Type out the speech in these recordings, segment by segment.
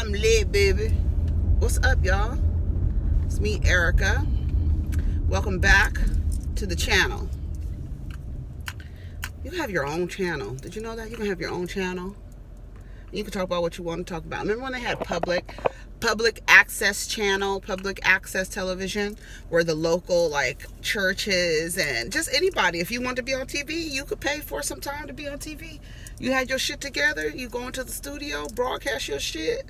I'm lit, baby. What's up, y'all? It's me, Erica. Welcome back to the channel. You have your own channel. Did you know that? You can have your own channel. You can talk about what you want to talk about. Remember when they had public access channel, public access television, where the local like churches and just anybody, if you want to be on TV, you could pay for some time to be on TV. You had your shit together, you go into the studio, broadcast your shit,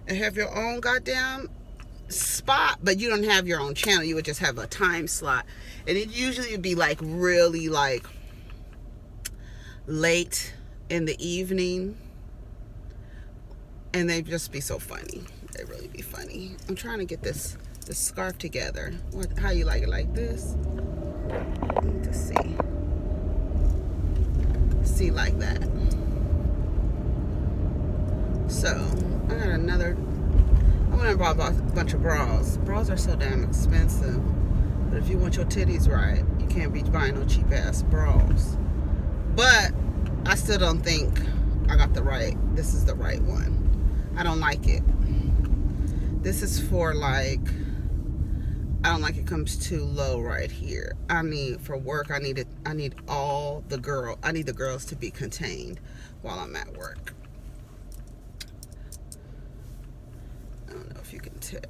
and have your own goddamn spot, but you don't have your own channel. You would just have a time slot, and it usually would be like really like late in the evening, and they'd just be so funny. They really be funny. I'm trying to get this scarf together. How you like it? Like this? I need to see like that. So I got another. I went and bought a bunch of bras. Bras are so damn expensive, but if you want your titties right, you can't be buying no cheap ass bras. But I still don't think I got this is the right one. I don't like it. This is for like, I don't like it comes too low right here. I need, for work, I need the girls to be contained while I'm at work. I don't know if you can tell,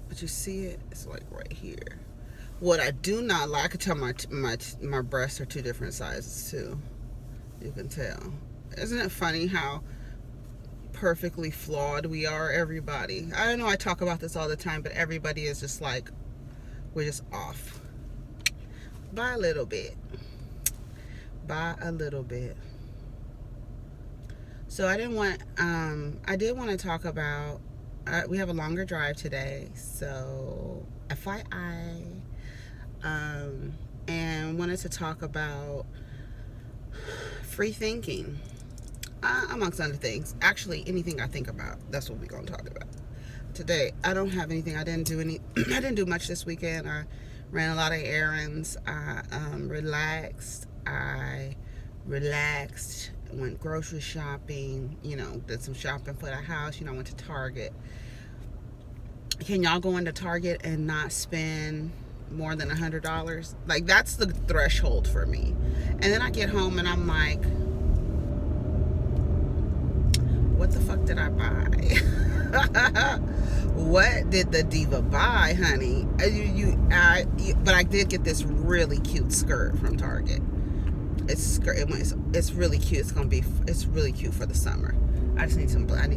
but you see it? It's like right here. What I do not like, I can tell my breasts are two different sizes too. You can tell. Isn't it funny how perfectly flawed we are, everybody? I know I talk about this all the time, but everybody is just like, we're just off by a little bit. So I did want to talk about, we have a longer drive today, so FYI, and wanted to talk about free thinking. Amongst other things. Actually, anything I think about, that's what we're going to talk about today. I don't have anything. I didn't do much this weekend. I ran a lot of errands. I relaxed. Went grocery shopping, did some shopping for the house. I went to Target. Can y'all go into Target and not spend more than $100? Like, that's the threshold for me. And then I get home and I'm like, what the fuck did I buy? What did the diva buy, honey? But I did get this really cute skirt from Target. It's really cute. It's really cute for the summer. I need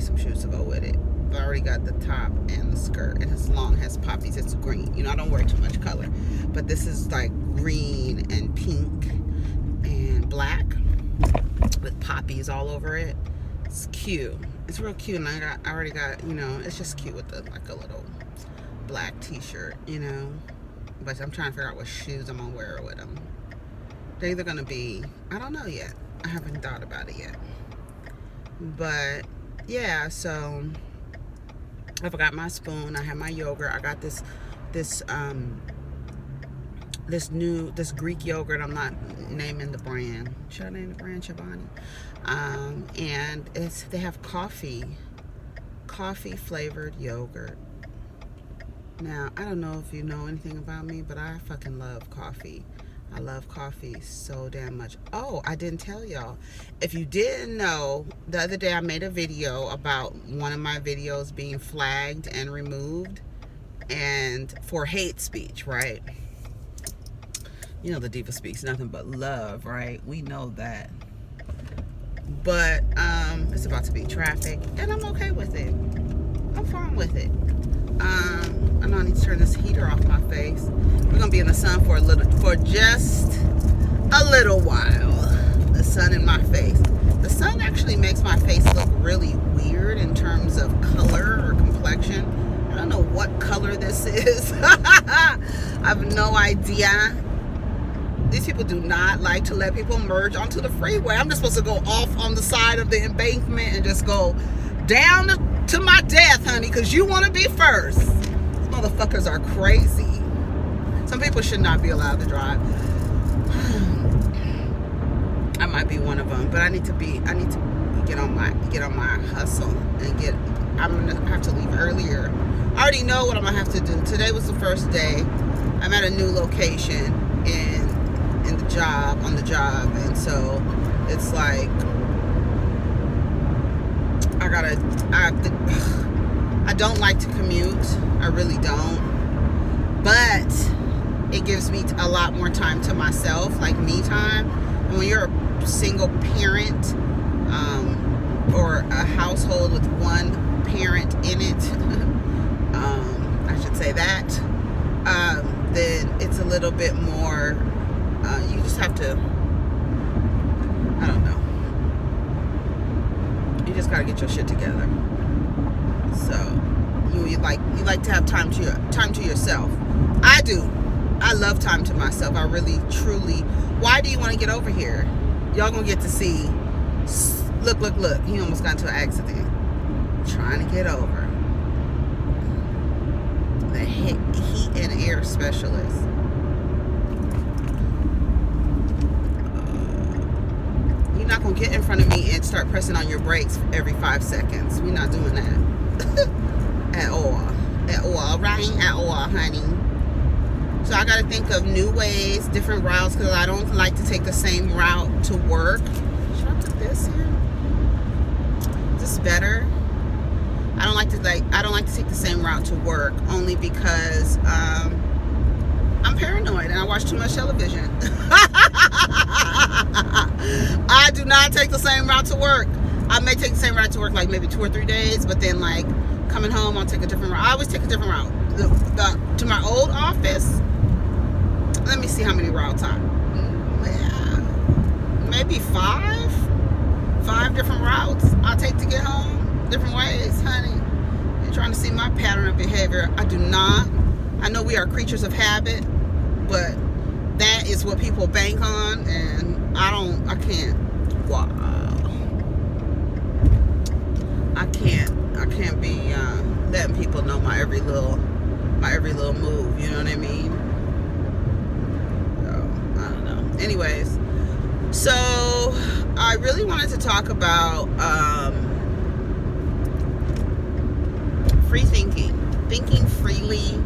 some shoes to go with it. But I already got the top and the skirt, and it's long, has poppies. It's green. I don't wear too much color, but this is like green and pink and black with poppies all over it. It's cute. It's real cute, and I already got, it's just cute with like a little black t-shirt, But I'm trying to figure out what shoes I'm gonna wear with them. They're either gonna be, I don't know yet. I haven't thought about it yet. But yeah, so I forgot my spoon. I have my yogurt. I got this Greek yogurt. I'm not naming the brand. Should I name the brand? Chobani. And they have coffee flavored yogurt. Now, I don't know if you know anything about me, but I fucking love coffee. I love coffee so damn much. Oh, I didn't tell y'all. If you didn't know, the other day I made a video about one of my videos being flagged and removed, and for hate speech, right? The diva speaks nothing but love, right? We know that. But it's about to be traffic, and I'm okay with it. I'm fine with it. I know I need to turn this heater off my face. We're gonna be in the sun for just a little while. The sun in my face. The sun actually makes my face look really weird in terms of color or complexion. I don't know what color this is. I have no idea. These people do not like to let people merge onto the freeway. I'm just supposed to go off on the side of the embankment and just go down to my death, honey, because you want to be first. These motherfuckers are crazy. Some people should not be allowed to drive. I might be one of them, but I need to get on my hustle and I'm gonna have to leave earlier. I already know what I'm gonna have to do. Today was the first day. I'm at a new location in the job, on the job, and so it's like I don't like to commute. I really don't. But it gives me a lot more time to myself, like me time. And when you're a single parent, or a household with one parent in it, I should say that, then it's a little bit more, you just have to, I don't know. You just gotta get your shit together. So you like to have time to yourself. I do. I love time to myself. I really, truly. Why do you want to get over here? Y'all gonna get to see. Look. He almost got into an accident. Trying to get over. The heat and air specialist. You're not gonna get in front of me and start pressing on your brakes every 5 seconds. We're not doing that. At all, right? At all, honey. So I gotta think of new ways, different routes, because I don't like to take the same route to work. Should I put this here? Is this better? I don't like to take the same route to work, only because I'm paranoid and I watch too much television. I do not take the same route to work. I may take the same route to work like maybe 2 or 3 days, but then like coming home I'll take a different route. I always take a different route. To my old office, let me see how many routes maybe 5 different routes I'll take to get home. Different ways, honey. You're trying to see my pattern of behavior. I do not. I know we are creatures of habit, but that is what people bank on, and I can't. Wow. I can't be letting people know my every little move. You know what I mean? So I don't know. Anyways, so I really wanted to talk about free thinking freely,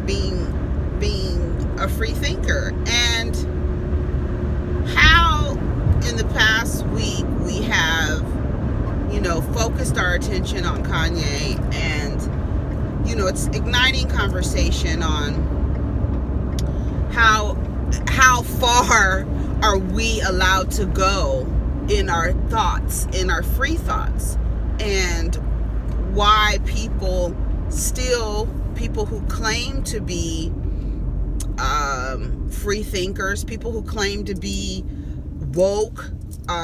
being a free thinker, and how in the past week we have, focused our attention on Kanye, and it's igniting conversation on how far are we allowed to go in our thoughts, in our free thoughts, and why people who claim to be free thinkers, people who claim to be woke,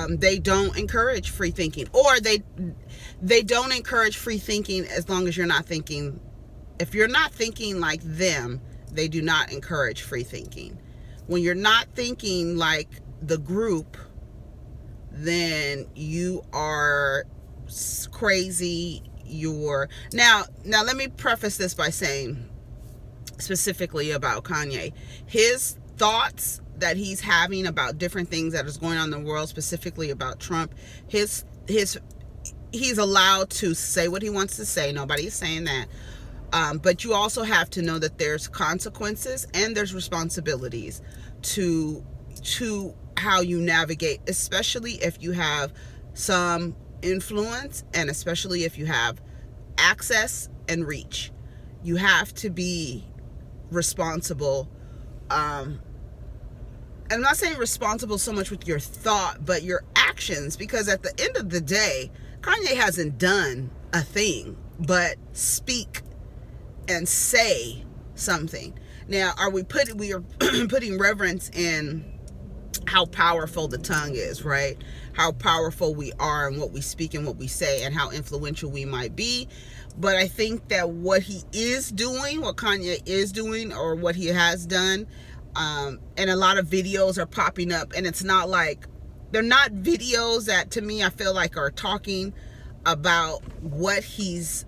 they don't encourage free thinking, or they don't encourage free thinking as long as you're not thinking. If you're not thinking like them, they do not encourage free thinking. When you're not thinking like the group, then you are crazy. Now let me preface this by saying, specifically about Kanye, his thoughts that he's having about different things that is going on in the world, specifically about Trump, he's allowed to say what he wants to say. Nobody's saying that. But you also have to know that there's consequences and there's responsibilities to how you navigate, especially if you have some influence, and especially if you have access and reach. You have to be responsible. I'm not saying responsible so much with your thought, but your actions, because at the end of the day, Kanye hasn't done a thing but speak and say something. Now, we are putting reverence in how powerful the tongue is, right? How powerful we are and what we speak and what we say, and how influential we might be. But I think that what he is doing, what Kanye is doing, or what he has done, and a lot of videos are popping up, and it's not like, they're not videos that to me I feel like are talking about what his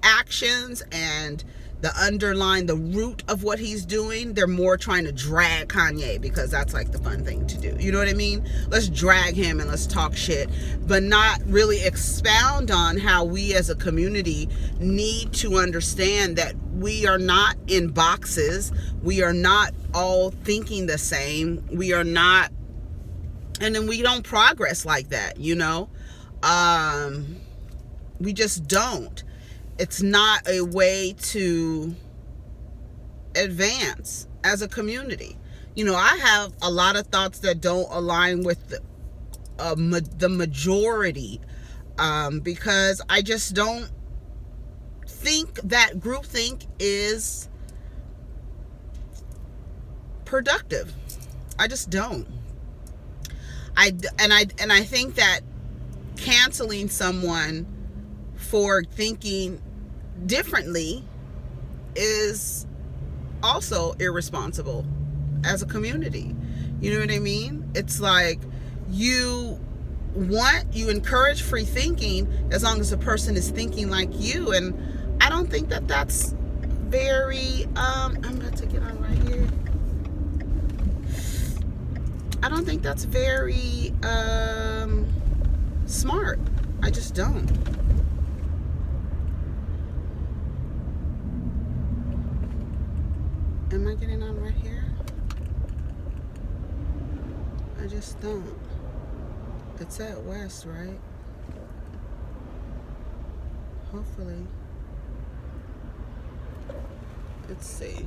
actions and the root of what he's doing, they're more trying to drag Kanye, because that's like the fun thing to do. You know what I mean? Let's drag him and let's talk shit, but not really expound on how we as a community need to understand that we are not in boxes. We are not all thinking the same. We are not, and then we don't progress like that, you know? We just don't. It's not a way to advance as a community. You know, I have a lot of thoughts that don't align with the majority, because I just don't think that groupthink is productive. I just don't. I think that canceling someone for thinking differently is also irresponsible as a community. You know what I mean? It's like you encourage free thinking as long as the person is thinking like you, and I don't think that that's very I'm about to get on right here. I don't think that's very smart. I just don't. Am I getting on right here? I just don't. It's at West, right? Hopefully. Let's see.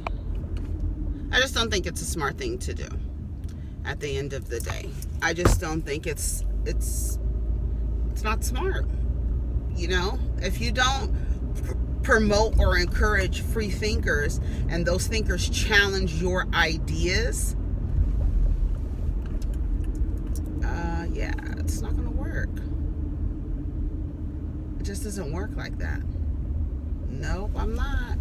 I just don't think it's a smart thing to do at the end of the day. I just don't think it's not smart. You know, if you don't promote or encourage free thinkers, and those thinkers challenge your ideas, yeah, it's not gonna work. It just doesn't work like that. Nope, I'm not.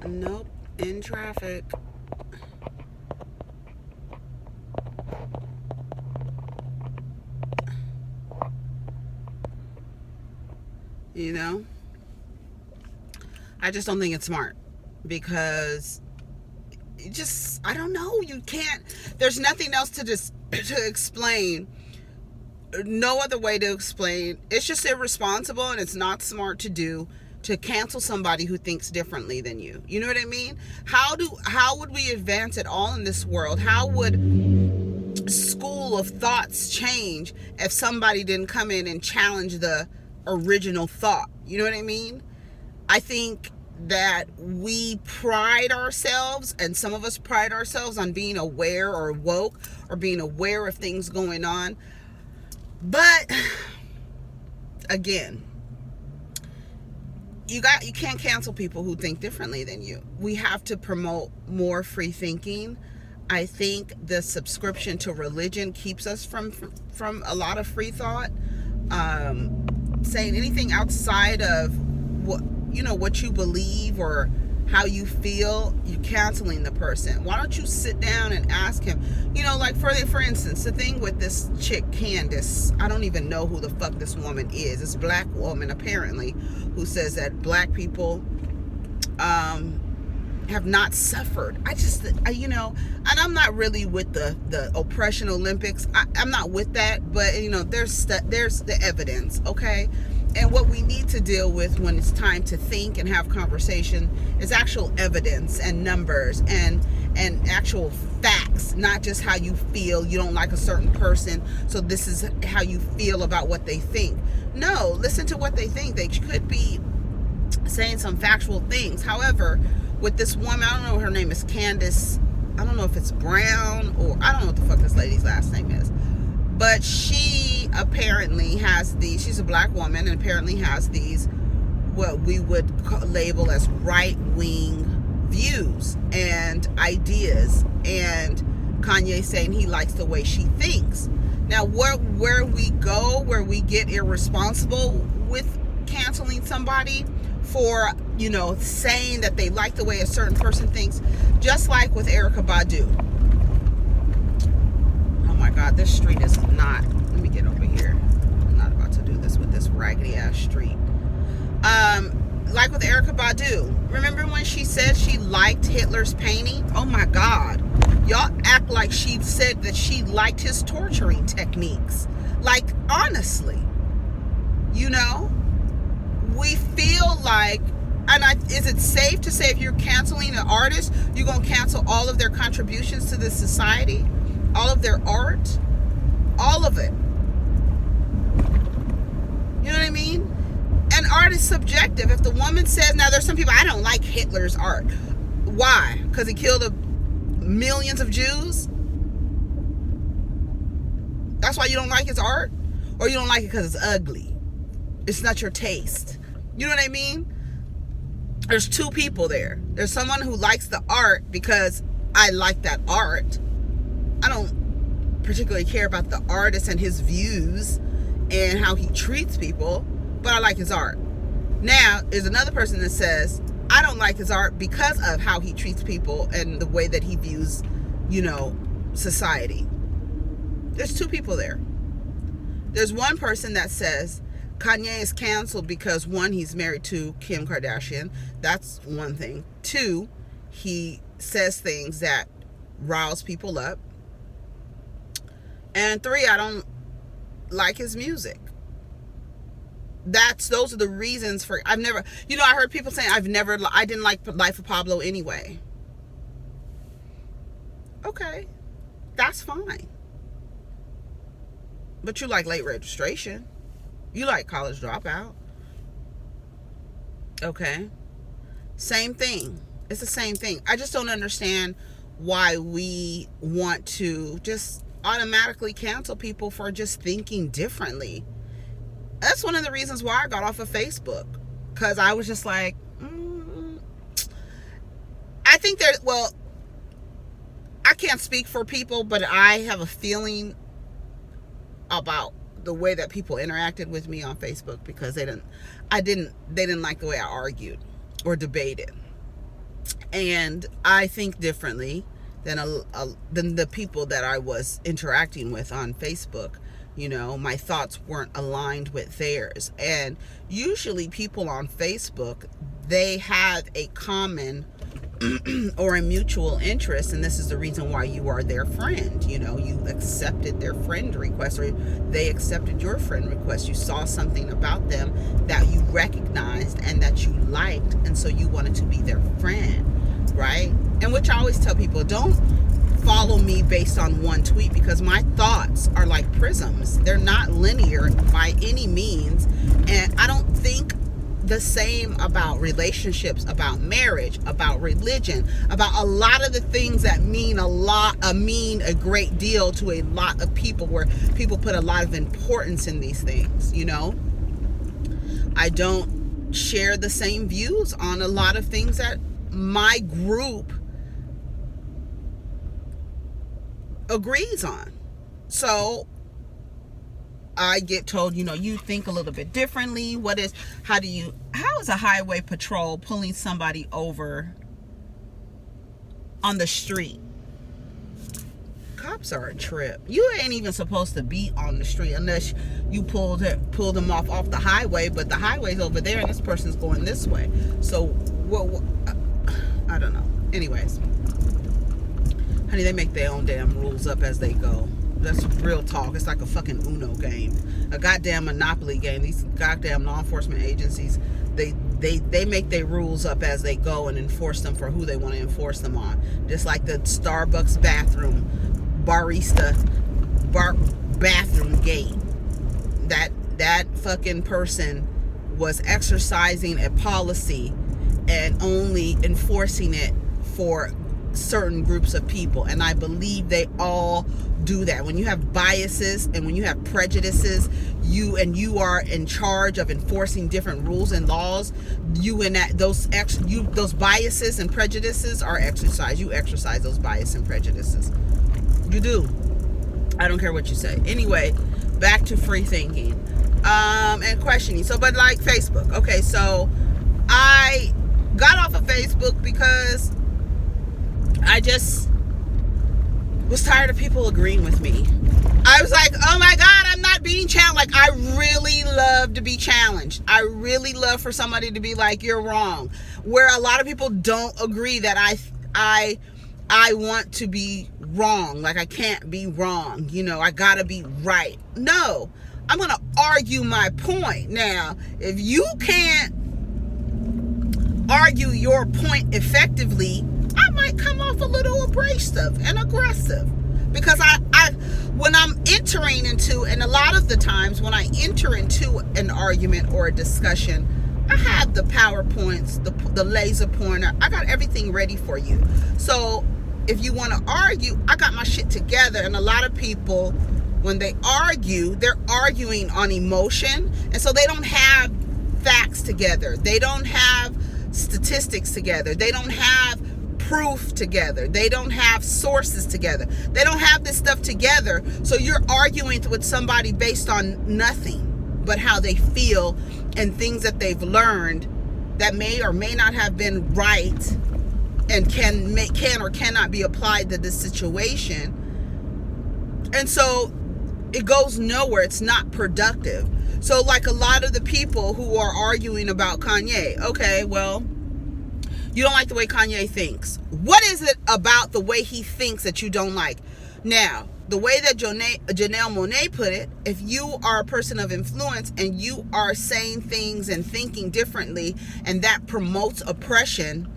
Nope, in traffic. You know, I just don't think it's smart, because I don't know, you can't, there's nothing else to explain, no other way to explain. It's just irresponsible, and it's not smart to cancel somebody who thinks differently than you. You know what I mean? How would we advance at all in this world? How would school of thoughts change if somebody didn't come in and challenge the original thought? You know what I mean? I think that we pride ourselves, and some of us pride ourselves on being aware or woke or being aware of things going on. But again, you can't cancel people who think differently than you. We have to promote more free thinking. I think the subscription to religion keeps us from a lot of free thought. Saying anything outside of what you believe or how you feel, you're canceling the person. Why don't you sit down and ask him? You know, like for instance, the thing with this chick Candace, I don't even know who the fuck this woman is. This black woman apparently who says that black people have not suffered. And I'm not really with the oppression Olympics. I'm not with that, but there's the evidence, okay? And what we need to deal with when it's time to think and have conversation is actual evidence and numbers and actual facts, not just how you feel. You don't like a certain person, so this is how you feel about what they think. No, listen to what they think. They could be saying some factual things. However, with this woman, I don't know, her name is Candace. I don't know if it's Brown, or I don't know what the fuck this lady's last name is. But she apparently has she's a black woman, and apparently has these, what we would label as right-wing views and ideas. And Kanye saying he likes the way she thinks. Now, where we go, where we get irresponsible with canceling somebody for, saying that they like the way a certain person thinks, just like with Erykah Badu. Oh my God, this street is not, let me get over here. I'm not about about to do this with this raggedy ass street. Like with Erykah Badu. Remember when she said she liked Hitler's painting? Oh my God. Y'all act like she said that she liked his torturing techniques. Like, honestly. You know? We feel like, is it safe to say if you're canceling an artist, you're going to cancel all of their contributions to this society? All of their art? All of it. You know what I mean? And art is subjective. If the woman says, now there's some people, I don't like Hitler's art. Why? Because he killed millions of Jews? That's why you don't like his art? Or you don't like it because it's ugly? It's not your taste. You know what I mean? There's two people there. There's someone who likes the art because I like that art. I don't particularly care about the artist and his views and how he treats people, but I like his art. Now, there's another person that says, I don't like his art because of how he treats people and the way that he views, society. There's two people there. There's one person that says Kanye is canceled because, one, he's married to Kim Kardashian. That's one thing. Two, he says things that riles people up. And three, I don't like his music. Those are the reasons for, I heard people saying I didn't like Life of Pablo anyway. Okay, that's fine. But you like Late Registration. You like College Dropout. Okay. Same thing. It's the same thing. I just don't understand why we want to just automatically cancel people for just thinking differently. That's one of the reasons why I got off of Facebook. Because I was just like, I think I can't speak for people, but I have a feeling about the way that people interacted with me on Facebook because they didn't like the way I argued or debated. And I think differently than the people that I was interacting with on Facebook. My thoughts weren't aligned with theirs. And usually people on Facebook, they have a common or a mutual interest, and this is the reason why you are their friend. You accepted their friend request, or they accepted your friend request. You saw something about them that you recognized and that you liked, and so you wanted to be their friend, right? And which I always tell people, don't follow me based on one tweet, because my thoughts are like prisms. They're not linear by any means, and I don't think the same about relationships, about marriage, about religion, about a lot of the things that mean a great deal to a lot of people, where people put a lot of importance in these things. I don't share the same views on a lot of things that my group agrees on. So I get told, you think a little bit differently. How is a highway patrol pulling somebody over on the street? Cops are a trip. You ain't even supposed to be on the street unless you pull them off the highway, but the highway's over there and this person's going this way. So, I don't know. Anyways, honey, they make their own damn rules up as they go. That's real talk. It's like a fucking Uno game, a goddamn Monopoly game. These goddamn law enforcement agencies, they make their rules up as they go and enforce them for who they want to enforce them on. Just like the Starbucks bathroom bathroom gate. That fucking person was exercising a policy and only enforcing it for certain groups of people, and I believe they all do that. When you have biases and when you have prejudices, you are in charge of enforcing different rules and laws. Those biases and prejudices are exercised. You exercise those biases and prejudices. You do. I don't care what you say. Anyway, back to free thinking and questioning. So, but like Facebook. Okay, so I got off of Facebook because I just was tired of people agreeing with me. I was like, oh my God, I'm not being being challenged. Like, I really love to be challenged. I really love for somebody to be like, you're wrong. Where a lot of people don't agree that I want to be wrong. Like, I can't be wrong. You know, I gotta be right. No, I'm gonna argue my point. Now, if you can't argue your point effectively, I might come off a little abrasive and aggressive. Because when I'm entering into, and a lot of the times when I enter into an argument or a discussion, I have the PowerPoints, the laser pointer. I got everything ready for you. So if you want to argue, I got my shit together. And a lot of people, when they argue, they're arguing on emotion. And so they don't have facts together. They don't have statistics together. They don't have proof together. They don't have sources together. They don't have this stuff together. So you're arguing with somebody based on nothing but how they feel and things that they've learned that may or may not have been right and can or cannot be applied to this situation. And so it goes nowhere. It's not productive. So like a lot of the people who are arguing about Kanye, okay, well, you don't like the way Kanye thinks. What is it about the way he thinks that you don't like? Now, the way that Janelle Monáe put it, if you are a person of influence and you are saying things and thinking differently and that promotes oppression,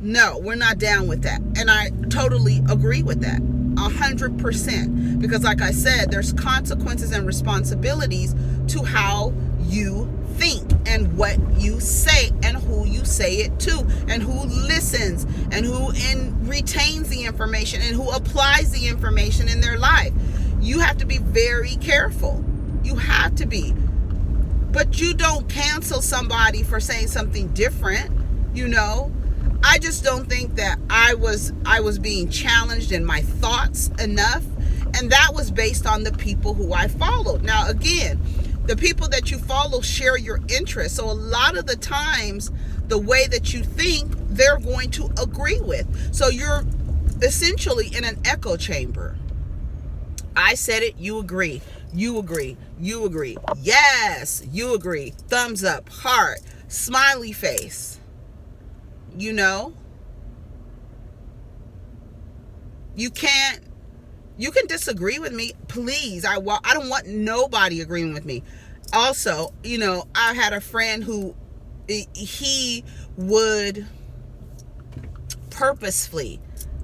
no, we're not down with that. And I totally agree with that. 100%. Because like I said, there's consequences and responsibilities to how you think and what you say and who you say it to and who listens and who retains the information and who applies the information in their life. You have to be very careful. You have to be. But you don't cancel somebody for saying something different, you know. I just don't think that I was being challenged in my thoughts enough, and that was based on the people who I followed. Now again, the people that you follow share your interests. So a lot of the times, the way that you think, they're going to agree with. So you're essentially in an echo chamber. I said it, you agree. You agree. You agree. Yes, you agree. Thumbs up, heart, smiley face. You know? You can disagree with me, please. I don't want nobody agreeing with me. Also, you know, I had a friend who he would purposefully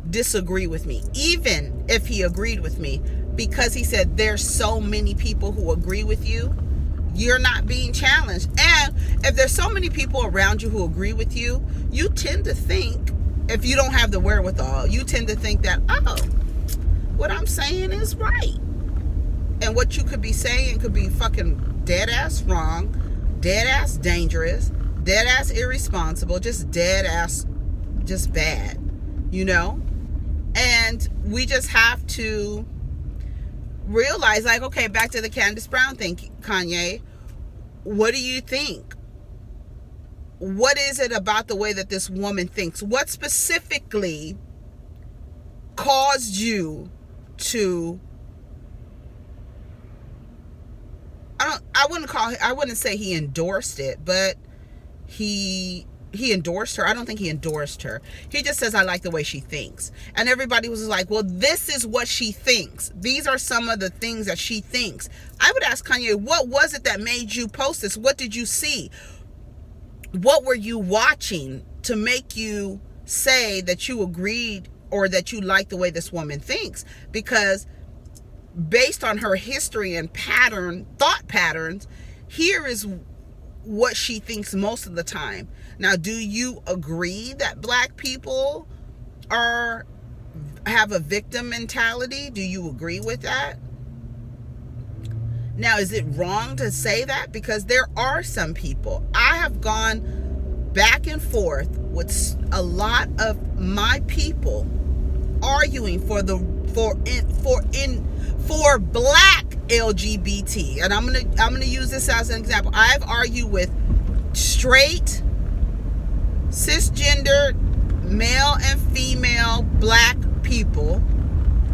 disagree with me, even if he agreed with me, because he said there's so many people who agree with you, you're not being challenged. And if there's so many people around you who agree with you, you tend to think, if you don't have the wherewithal, you tend to think that, oh, what I'm saying is right. And what you could be saying could be fucking dead ass wrong, dead ass dangerous, dead ass irresponsible, just dead ass, just bad, you know? And we just have to realize, like, okay, back to the Candace Brown thing, Kanye, what do you think? What is it about the way that this woman thinks? What specifically caused you to, I wouldn't say he endorsed it, but he endorsed her. I don't think he endorsed her. He just says, I like the way she thinks. And everybody was like, well, this is what she thinks. These are some of the things that she thinks. I would ask Kanye, what was it that made you post this? What did you see? What were you watching to make you say that you agreed or that you like the way this woman thinks? Because based on her history and thought patterns, here is what she thinks most of the time. Now, do you agree that black people have a victim mentality? Do you agree with that? Now, is it wrong to say that? Because there are some people. I have gone back and forth with a lot of my people arguing for black LGBT, and I'm gonna use this as an example. I've argued with straight, cisgender, male and female black people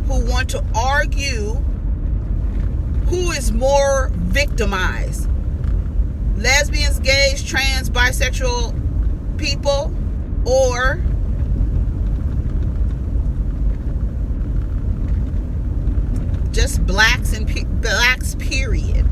who want to argue who is more victimized? Lesbians, gays, trans, bisexual people, or just blacks and blacks, period?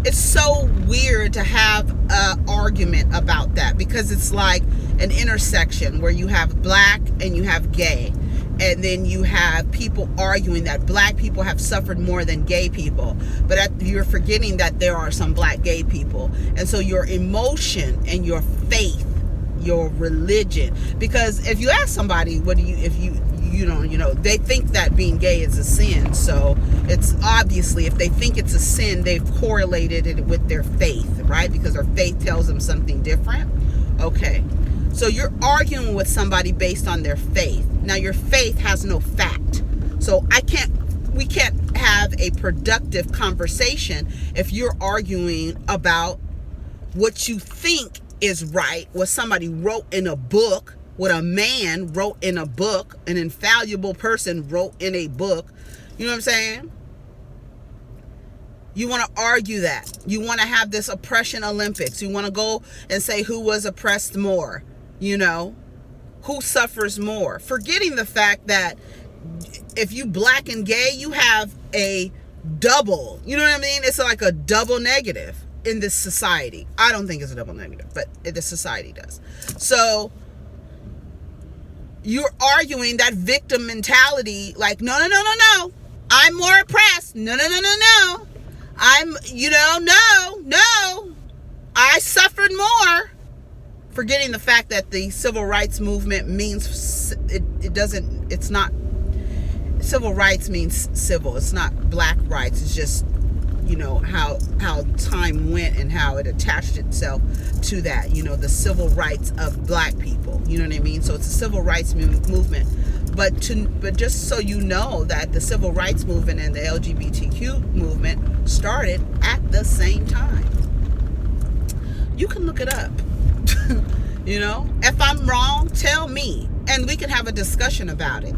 It's so weird to have an argument about that, because it's like an intersection where you have black and you have gay, and then you have people arguing that black people have suffered more than gay people, but you're forgetting that there are some black gay people. And so your emotion and your faith, your religion, because if you ask somebody, what do you, if you don't, they think that being gay is a sin. So it's obviously, if they think it's a sin, they've correlated it with their faith, right? Because their faith tells them something different. Okay. So you're arguing with somebody based on their faith. Now your faith has no fact. So we can't have a productive conversation if you're arguing about what you think is right, what somebody wrote in a book, what a man wrote in a book, an infallible person wrote in a book. You know what I'm saying? You want to argue that. You want to have this oppression Olympics. You want to go and say who was oppressed more, who suffers more, forgetting the fact that if you black and gay, you have a double, you know what I mean? It's like a double negative in this society. I don't think it's a double negative, but the society does. So you're arguing that victim mentality, like, no, I'm more oppressed. No. I'm, no, I suffered more. Forgetting the fact that the civil rights movement means, it's not, civil rights means civil. It's not black rights. It's just, how time went and how it attached itself to that, the civil rights of black people. You know what I mean? So it's a civil rights movement. But just so you know that the civil rights movement and the LGBTQ movement started at the same time. You can look it up. If I'm wrong, tell me, and we can have a discussion about it.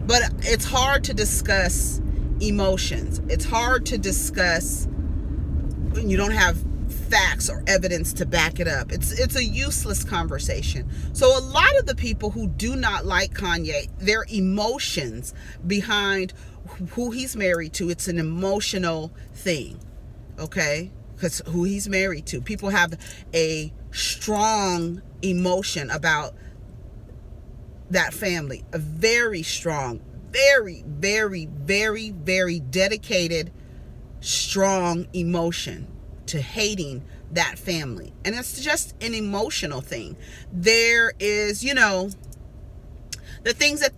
But it's hard to discuss emotions. It's hard to discuss when you don't have facts or evidence to back it up. It's a useless conversation. So a lot of the people who do not like Kanye, their emotions behind who he's married to, it's an emotional thing, okay? Because who he's married to, people have a strong emotion about that family, a very strong, very, very, very, very dedicated, strong emotion to hating that family. And it's just an emotional thing. There is,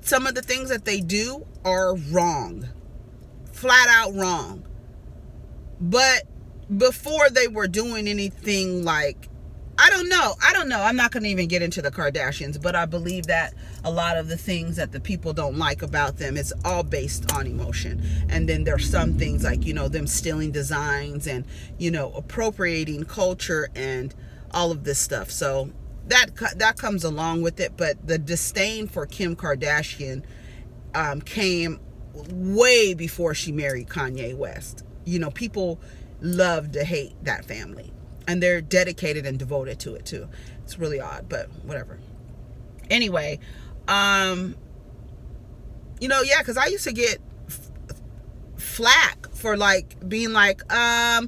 some of the things that they do are wrong, flat out wrong. But before they were doing anything like, I don't know. I'm not going to even get into the Kardashians, but I believe that a lot of the things that the people don't like about them is all based on emotion. And then there's some things like, them stealing designs and, appropriating culture and all of this stuff. So that comes along with it. But the disdain for Kim Kardashian came way before she married Kanye West. People love to hate that family. And they're dedicated and devoted to it too. It's really odd, but whatever. Anyway, because I used to get flack for being like, okay, I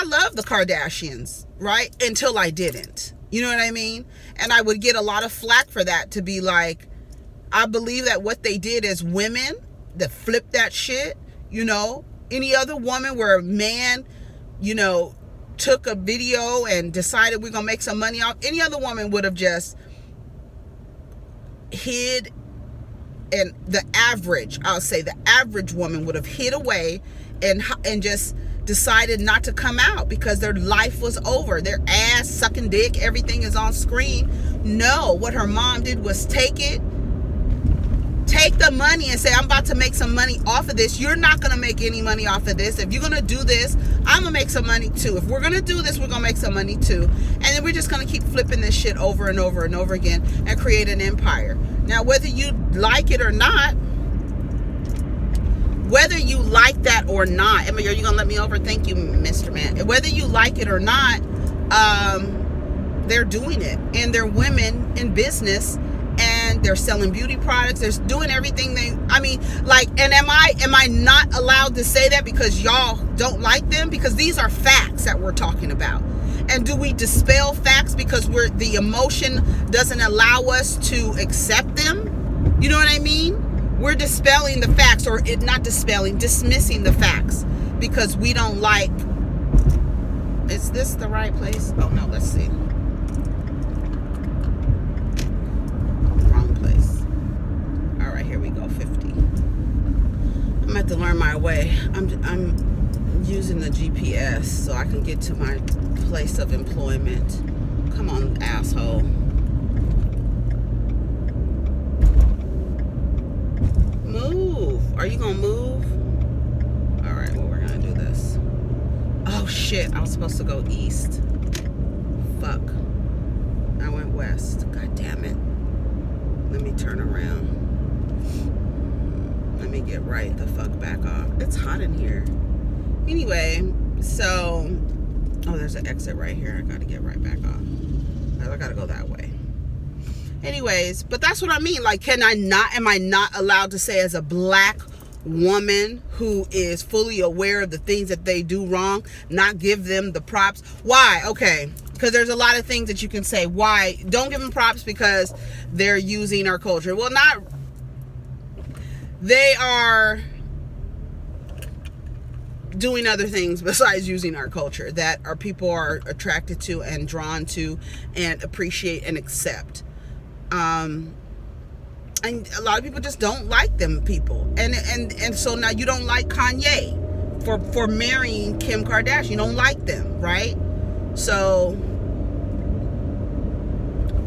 love the Kardashians, right? Until I didn't. You know what I mean? And I would get a lot of flack for that, to be like, I believe that what they did as women, that flipped that shit, any other woman where a man, took a video and decided we're gonna make some money off, any other woman would have just hid, and the average woman would have hid away and just decided not to come out because their life was over, their ass sucking dick, everything is on screen. No, what her mom did was take the money and say, I'm about to make some money off of this. You're not going to make any money off of this. If you're going to do this, I'm going to make some money too. If we're going to do this, we're going to make some money too. And then we're just going to keep flipping this shit over and over and over again and create an empire. Now, whether you like it or not, whether you like that or not. Emma, are you gonna let me over? Thank you, Mr. Man. Whether you like it or not, they're doing it, and they're women in business, and they're selling beauty products. They're doing everything and am I not allowed to say that because y'all don't like them? Because these are facts that we're talking about. And do we dispel facts because the emotion doesn't allow us to accept them? You know what I mean? We're dispelling the facts, or not dispelling, dismissing the facts because we don't like. Is this the right place? Oh no, let's see. Wrong place. All right, here we go. 50. I'm gonna have to learn my way. I'm using the GPS so I can get to my place of employment. Come on, asshole. Move. Are you gonna move? All right, well, we're gonna do this. Oh shit, I was supposed to go east. Fuck. I went west. God damn it. Let me turn around. Let me get right the fuck back off. It's hot in here. Anyway, so there's an exit right here. I gotta get right back off. I gotta go that way. Anyways, but that's what I mean. Like, am I not allowed to say, as a black woman who is fully aware of the things that they do wrong, not give them the props? Why? Okay, because there's a lot of things that you can say. Why? Don't give them props because they're using our culture. Well, they are doing other things besides using our culture that our people are attracted to and drawn to and appreciate and accept. And a lot of people just don't like them people. And so now you don't like Kanye for marrying Kim Kardashian. You don't like them, right? So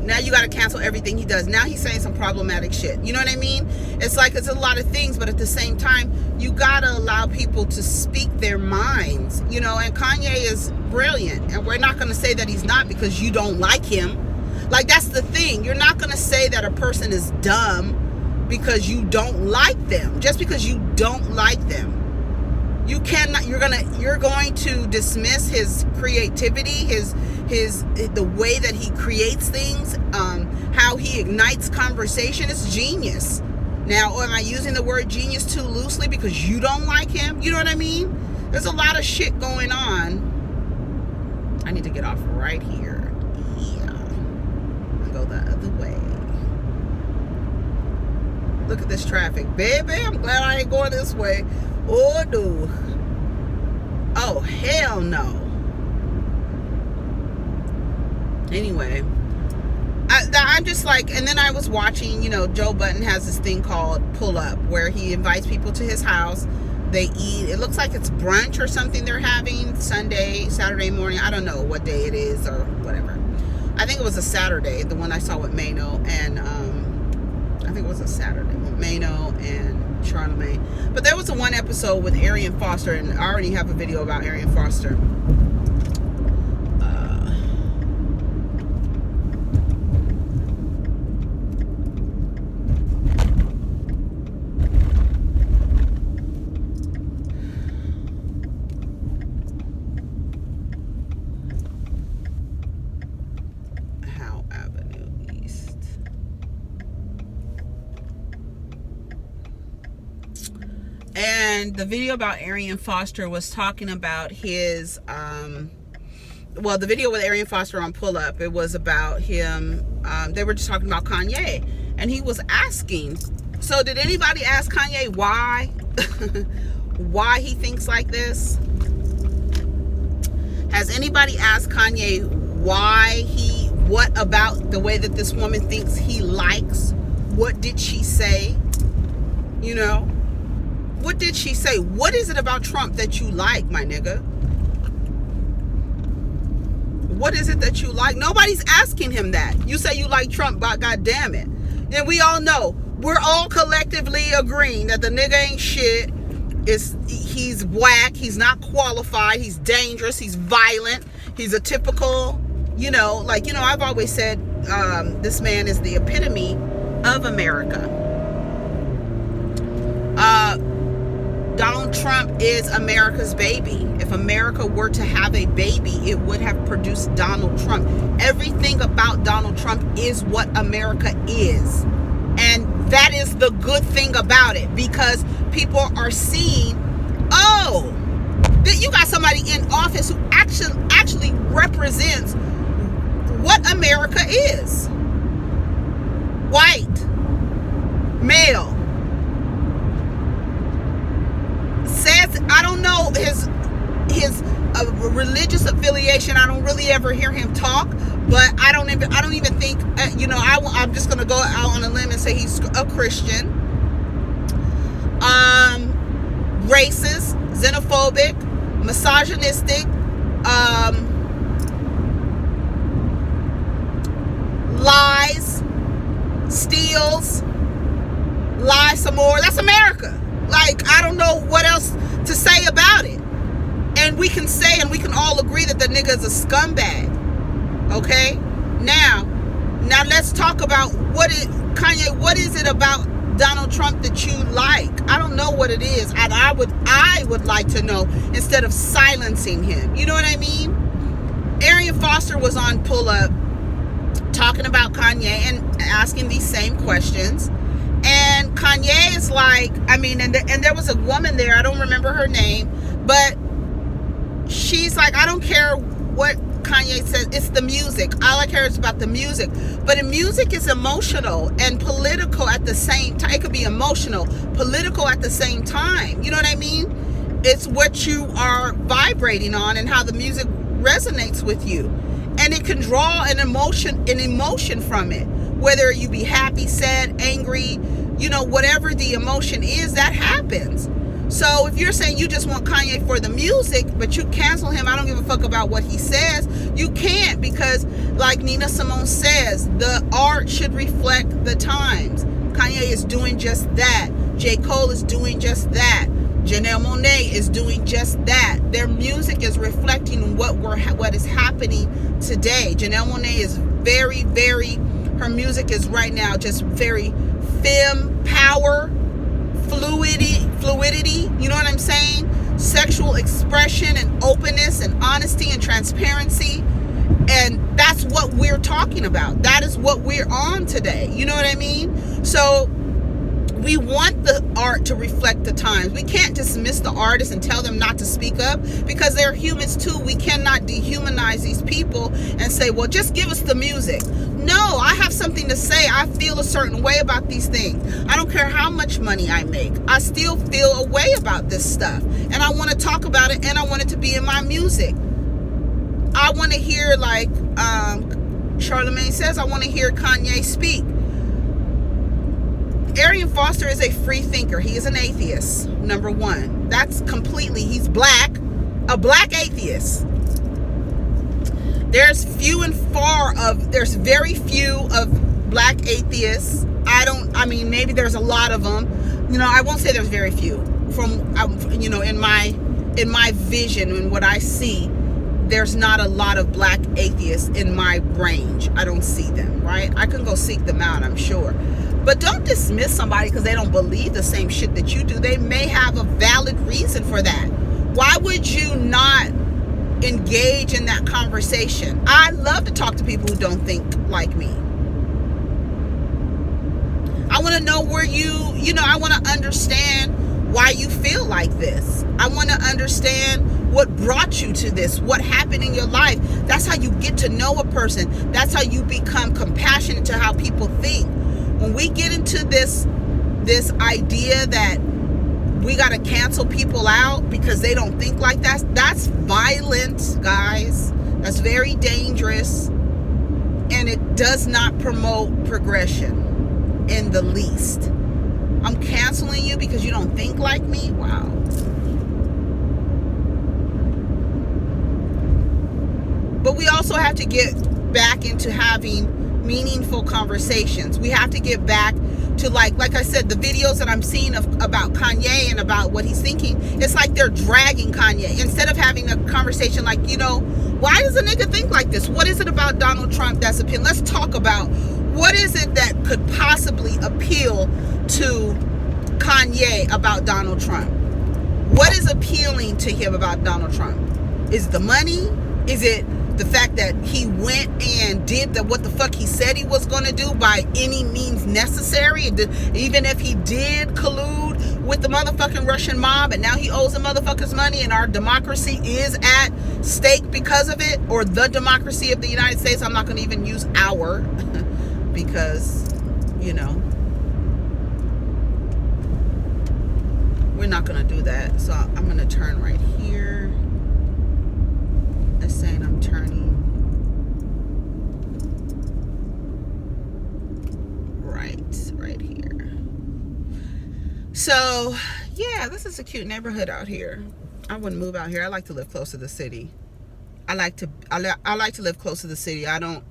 now you got to cancel everything he does. Now he's saying some problematic shit. You know what I mean? It's like, it's a lot of things, but at the same time, you got to allow people to speak their minds, you know, and Kanye is brilliant. And we're not going to say that he's not because you don't like him. Like, that's the thing. You're not going to say that a person is dumb because you don't like them. Just because you don't like them. You cannot, you're going to dismiss his creativity, the way that he creates things, how he ignites conversation. It's genius. Now, am I using the word genius too loosely because you don't like him? You know what I mean? There's a lot of shit going on. I need to get off right here. Yeah. I'll go the other way. Look at this traffic. Baby, I'm glad I ain't going this way. Oh, no. Oh, hell no. Anyway, I'm just like, and then I was watching, you know, Joe Budden has this thing called Pull Up, where he invites people to his house. They eat. It looks like it's brunch or something they're having Saturday morning. I don't know what day it is or whatever. I think it was a Saturday, the one I saw with Mano, and I think it was a Saturday with Mano and Charlemagne. But there was a one episode with Arian Foster, and I already have a video about Arian Foster. And the video about Arian Foster was talking about his, the video with Arian Foster on Pull Up, it was about him, they were just talking about Kanye. And he was asking, so did anybody ask Kanye why? Why he thinks like this? Has anybody asked Kanye what about the way that this woman thinks he likes? What did she say? You know? What did she say? What is it about Trump that you like, my nigga? What is it that you like? Nobody's asking him that. You say you like Trump, but God damn it. And we all know, we're all collectively agreeing that the nigga ain't shit. He's whack. He's not qualified. He's dangerous. He's violent. He's a typical, I've always said this man is the epitome of America. Donald Trump is America's baby. If America were to have a baby, it would have produced Donald Trump. Everything about Donald Trump is what America is. And that is the good thing about it, because people are seeing, oh, that you got somebody in office who actually represents what America is. White, male. Says, I don't know his religious affiliation. I don't really ever hear him talk, but I don't even think I'm just gonna go out on a limb and say he's a Christian. Racist, xenophobic, misogynistic, lies, steals, lies some more. That's America. Like, I don't know what else to say about it. And we can say, and we can all agree that the nigga is a scumbag. Okay? Now let's talk about Kanye, what is it about Donald Trump that you like? I don't know what it is. And I would like to know, instead of silencing him. You know what I mean? Arian Foster was on Pull Up talking about Kanye and asking these same questions. And Kanye is like, I mean, and there was a woman there, I don't remember her name, but she's like, I don't care what Kanye says, it's the music. All I care is about the music. But the music is emotional and political at the same time. It could be emotional, political at the same time. You know what I mean? It's what you are vibrating on and how the music resonates with you. And it can draw an emotion from it. Whether you be happy, sad, angry, whatever the emotion is, that happens. So if you're saying you just want Kanye for the music, but you cancel him, I don't give a fuck about what he says, you can't, because like Nina Simone says, the art should reflect the times. Kanye is doing just that. J. Cole is doing just that. Janelle Monáe is doing just that. Their music is reflecting what is happening today. Janelle Monáe is very, very, her music is right now just very femme power, fluidity, you know what I'm saying? Sexual expression and openness and honesty and transparency. And that's what we're talking about. That is what we're on today. You know what I mean? So we want the art to reflect the times. We can't dismiss the artists and tell them not to speak up, because they're humans too. We cannot dehumanize these people and say, well, just give us the music. No, I have something to say. I feel a certain way about these things. I don't care how much money I make. I still feel a way about this stuff. And I want to talk about it, and I want it to be in my music. I want to hear, like Charlamagne says, I want to hear Kanye speak. Arian Foster is a free thinker. He is an atheist, number one. That's completely, he's black, a black atheist. There's very few of black atheists. Maybe there's a lot of them. I won't say there's very few. In my vision and what I see, there's not a lot of black atheists in my range. I don't see them, right? I can go seek them out, I'm sure. But don't dismiss somebody because they don't believe the same shit that you do. They may have a valid reason for that. Why would you not engage in that conversation? I love to talk to people who don't think like me. I want to know where I want to understand why you feel like this. I want to understand what brought you to this, what happened in your life. That's how you get to know a person. That's how you become compassionate to how people think. When we get into this idea that we got to cancel people out because they don't think like that, that's violent, guys. That's very dangerous. And it does not promote progression in the least. I'm canceling you because you don't think like me? Wow. But we also have to get back into having meaningful conversations. We have to get back to, like I said, the videos that I'm seeing about Kanye and about what he's thinking. It's like they're dragging Kanye instead of having a conversation like, why does a nigga think like this? What is it about Donald Trump that's appealing? Let's talk about what is it that could possibly appeal to Kanye about Donald Trump. What is appealing to him about Donald Trump? Is it the money? Is it the fact that he went and did what the fuck he said he was going to do by any means necessary? Even if he did collude with the motherfucking Russian mob and now he owes the motherfuckers money and our democracy is at stake because of it, or the democracy of the United States. I'm not going to even use our because, you know, we're not going to do that. So I'm going to turn right here. It's saying I'm turning right here. So yeah, this is a cute neighborhood out here. I wouldn't move out here. I like to live close to the city. I like to live close to the city. I don't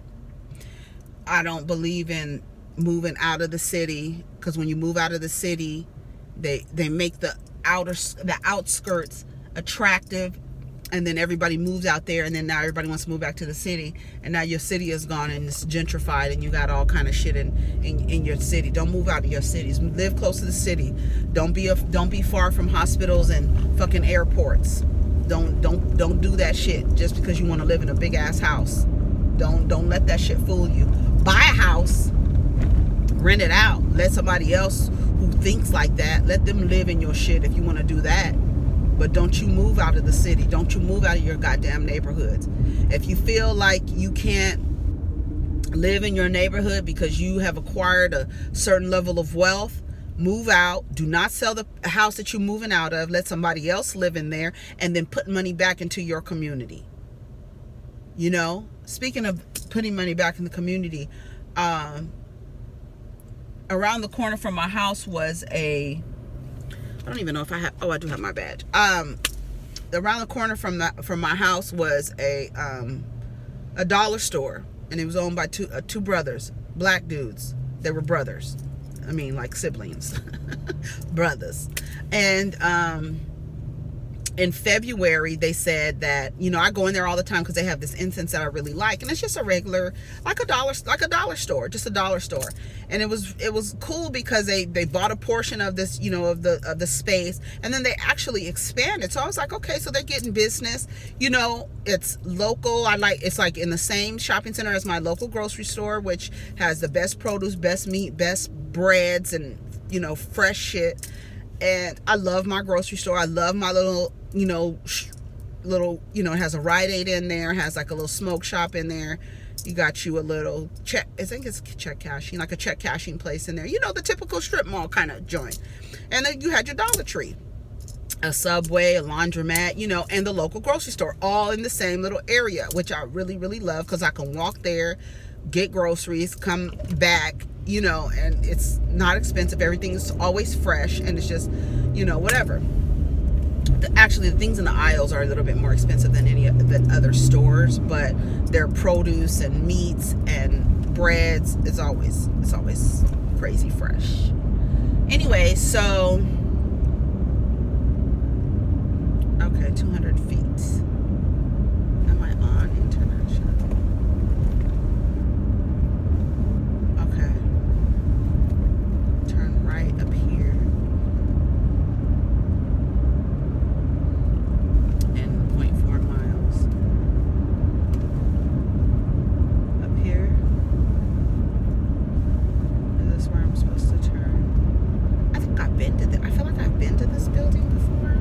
believe in moving out of the city, because when you move out of the city, they make the outskirts attractive, and then everybody moves out there, and then now everybody wants to move back to the city, and now your city is gone and it's gentrified and you got all kind of shit in your city. Don't move out of your cities. Live close to the city. Don't be far from hospitals and fucking airports. Don't do that shit just because you want to live in a big ass house. Don't let that shit fool you. Buy a house, rent it out, let somebody else who thinks like that, let them live in your shit if you want to do that. But don't you move out of the city. Don't you move out of your goddamn neighborhoods. If you feel like you can't live in your neighborhood because you have acquired a certain level of wealth, move out. Do not sell the house that you're moving out of. Let somebody else live in there and then put money back into your community. You know, speaking of putting money back in the community, around the corner from my house was I don't even know if I have. Oh, I do have my badge. Around the corner from my house was a dollar store, and it was owned by two brothers, black dudes. They were brothers. I mean, like siblings, brothers. And in February, they said that, you know, I go in there all the time because they have this incense that I really like, and it's just a regular, like a dollar store, just a dollar store. And it was cool because they bought a portion of this, you know, of the space, and then they actually expanded. So I was like, okay, so they're getting business, you know, it's local. It's like in the same shopping center as my local grocery store, which has the best produce, best meat, best breads, and, you know, fresh shit. And I love my grocery store. I love my little, it has a Rite Aid in there, has like a little smoke shop in there. You got you a little check, I think it's check cashing, like a check cashing place in there. You know, the typical strip mall kind of joint. And then you had your Dollar Tree, a Subway, a laundromat, you know, and the local grocery store, all in the same little area, which I really, really love because I can walk there, get groceries, come back, you know, and it's not expensive. Everything is always fresh, and it's just, you know, whatever. Actually, the things in the aisles are a little bit more expensive than other stores, but their produce and meats and breads is always crazy fresh. Anyway, so okay, 200 feet. Am I on international? Okay. Turn right up here. And 0.4 miles. Up here. Is this where I'm supposed to turn? I think I've been to I feel like I've been to this building before.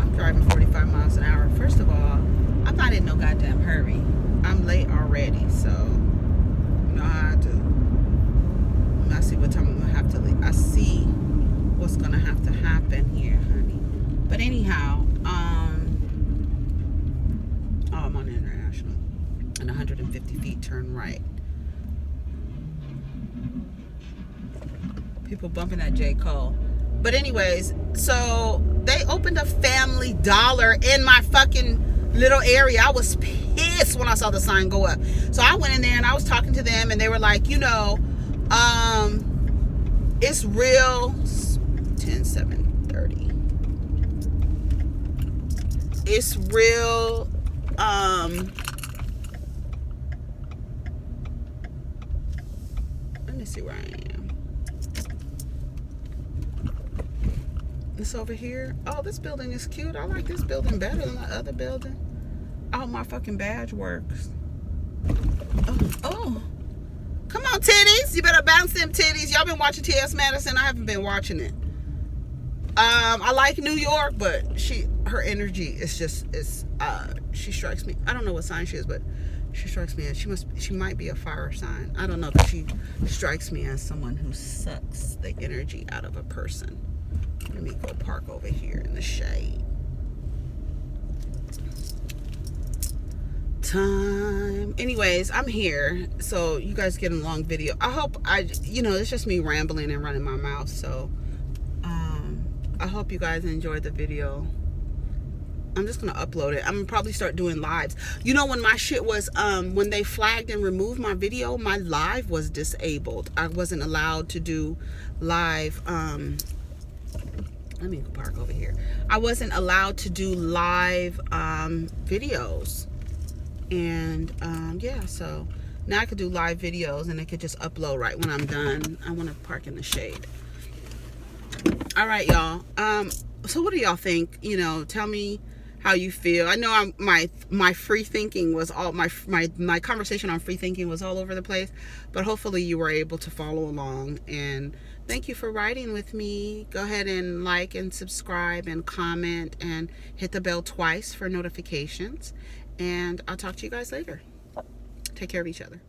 I'm driving 45 miles an hour. First of all, I'm not in no goddamn hurry. I'm late already, so you know how I do. I see what time I'm gonna have to leave. I see what's gonna have to happen here, honey. But anyhow, I'm on international. And 150 feet, turn right. People bumping at J. Cole. But anyways, so they opened a Family Dollar in my fucking little area. I was pissed when I saw the sign go up. So I went in there and I was talking to them, and they were like, you know, it's real 10/7/30. It's real let me see where I am. It's over here. Oh, this building is cute. I like this building better than the other building. Oh, my fucking badge works. Oh. Come on, titties. You better bounce them titties. Y'all been watching T.S. Madison? I haven't been watching it. I like New York, but her energy is just, she strikes me. I don't know what sign she is, but she strikes me as, she might be a fire sign. I don't know, but she strikes me as someone who sucks the energy out of a person. Let me go park over here in the shade. Time. Anyways, I'm here, so you guys get a long video. I hope it's just me rambling and running my mouth, so I hope you guys enjoyed the video. I'm just gonna upload it. I'm gonna probably start doing lives. You know, when my shit was when they flagged and removed my video, my live was disabled. I wasn't allowed to do live. Let me park over here. I wasn't allowed to do live videos. And yeah, so now I could do live videos and it could just upload right when I'm done. I want to park in the shade. All right, y'all. So what do y'all think? You know, tell me how you feel. I know my free thinking was all my conversation on free thinking was all over the place, but hopefully you were able to follow along. And thank you for riding with me. Go ahead and like and subscribe and comment and hit the bell twice for notifications. And I'll talk to you guys later. Take care of each other.